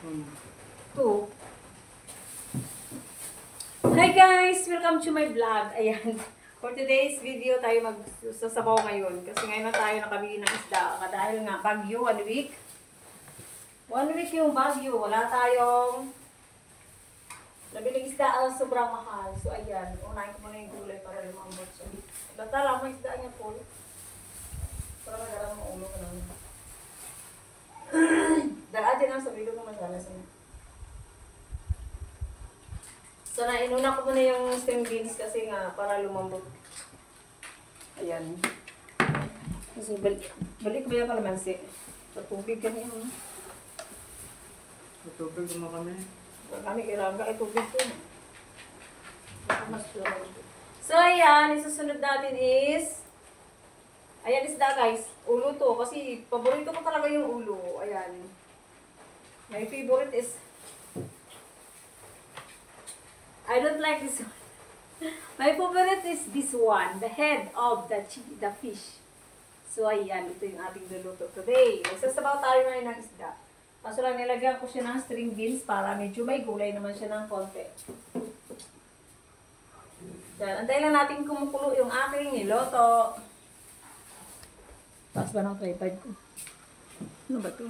2. Hi guys! Welcome to my vlog. Ayan. For today's video, tayo magsasabaw ngayon. Kasi ngayon na tayo nakabili ng isda. Dahil nga, bagyo, 1 week. 1 week yung bagyo. Wala tayong nabiling isda. Sobrang mahal. So ayan, unahin ko muna yung gulay para lumambot siya. Batala, may isda niya po. Para magalang mo ulo ko naman. Dala din ang sabi ko naman sana sa So, inuna ko muna yung string beans kasi nga para lumambot. Ayan. Kasi balik ba yung kalamansi? Sa tubig kami yun. Sa tubig mo kami. Kami kailangan ay tubig ko. So, ayan. Isusunod natin is ayan isda guys. Ulo to. Kasi paborito ko talaga yung ulo. Ayan. My favorite is I don't like this one. My favorite is this one, the head of the fish. So, ayan, ito yung ating luluto today. Magsasabaw tayo ngayon ng isda. Kaso lang nilagyan ko siya ng string beans para medyo may gulay naman siya ng konti. Yan, antayin lang natin kumukulo yung aking niloto. Taas ba ng tripod ko? Ano ba ito?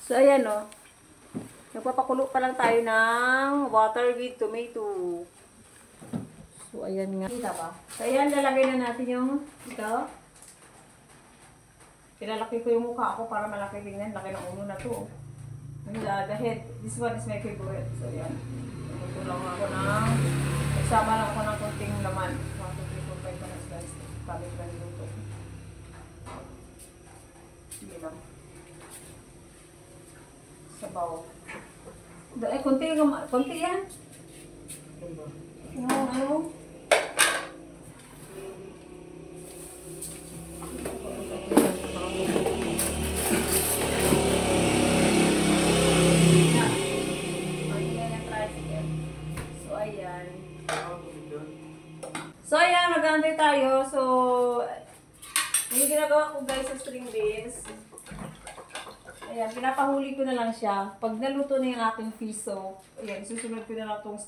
So, ayan o. Nagpapakulo pa lang tayo ng water with tomato. So, ayan nga. Kita ba? So, ayan, lalagay na natin yung ito. Pinalaki ko yung mukha ko para malaki tingnan. Laki ng ulo na to. The head. This one is my favorite. So, ayan. Nagpapulong ako ng nagsama lang ako ng konting laman. 1, 2, 3, 4, 5 minutes guys. Kalit lang yung luto. Sige lang. Sabaw. Konti yan. Ano? So, ayan, mag-aantay tayo. So, yung ginagawa ko guys sa string beans, ayan, pinapahuli ko na lang siya. Pag naluto na yung aking fish, so, ayan, susunod ko na lang itong,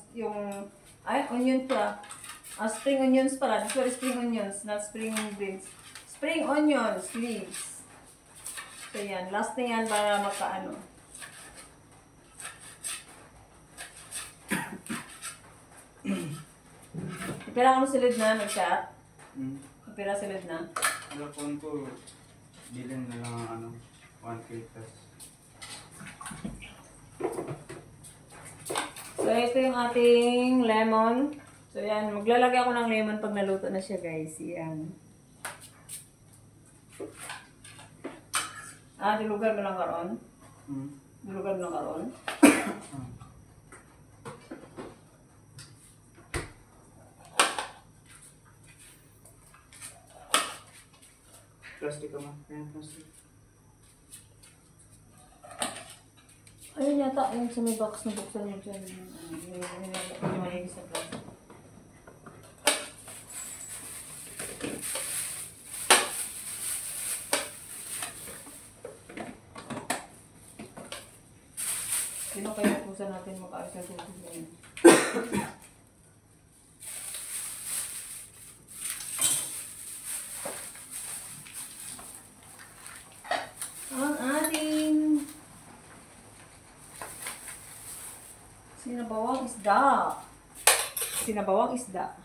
onion pa. Spring onions pala. Sorry, spring onions, not spring beans. Spring onions, leaves. So, ayan, last na yan para makaano. Pira ko silid na, nag-chat. Pira silid na. Alapon ko, bilhin na lang 1 kilos. So, ito yung ating lemon. So, yan. Maglalagay ako ng lemon pag naluto na siya, guys. Yan. Dilugan mo lang karon. Dilugan mo lang karon. Plastic ka man. Ayan, plastic. Ayun yata, yung sa may box na buksan mo dyan. Yung sa plastic. Sino kaya pusa natin makaayos sa tubig ngayon? Ang ating sinabawang isda. Sinabawang isda.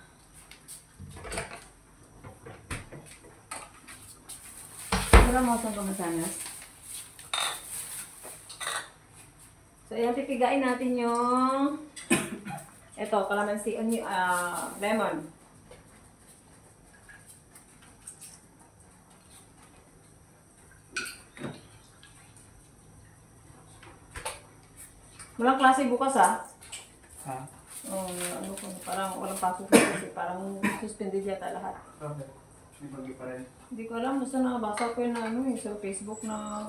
Wala mo itong kamasanas. So, ayan, pipigain natin yung ito, kalamansi, lemon. Walang klase bukas Ha? ano ko, parang walang pasok kasi parang suspended yata lahat. Okay. May bagay pa rin. Hindi ko alam, basta nakabasa ko yun na sa Facebook na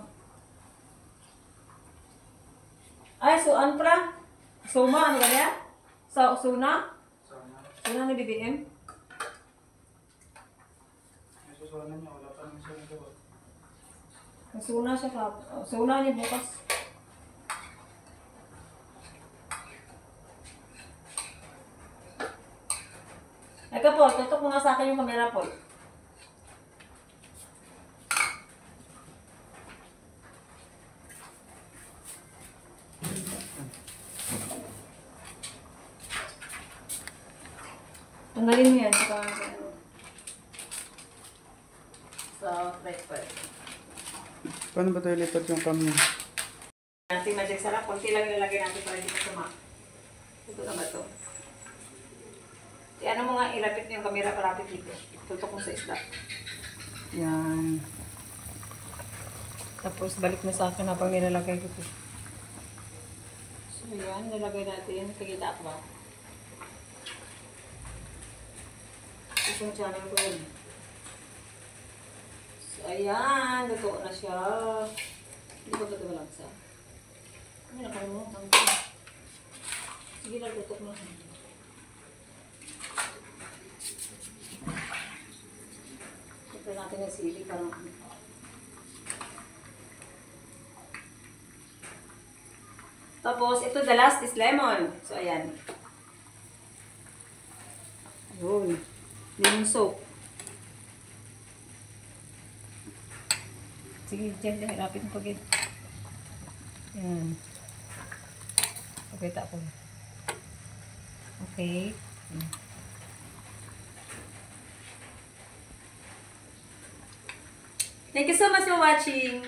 ay, suan pala. Suma, ano ba yan? Suna? Suna na BBM? May susuanan niya, wala pa naman siya nagawa. Suna siya ka. Suna niya bukas. Eka po, tutok mo nga sa akin yung camera po. Tanggalin mo yan. Sa tripod. Paano ba tayo lipat yung cam niya? Natin magic sarap. Kunti lang ilalagay natin para hindi masama. Ito na ba ito? Ano mo nga, ilapit mo yung camera palapit dito. Tutok mo sa isla. Yan. Tapos balik mo sa akin habang nilalagay ko ito. So yan, nilagay natin. Kagita ko ba? Isang channel ko yun. So ayan, totoo na siya. Hindi ko totoo lang sa. Ano nakalimutan ko? Sige lang, tutok mo. Ito natin yung sili parang tapos, ito the last is lemon. So, ayan. Yun. Lemon soap. Sige, dyan. Lapit mo pagit. Yan. Pagkita ko. Okay. Thank you so much for watching.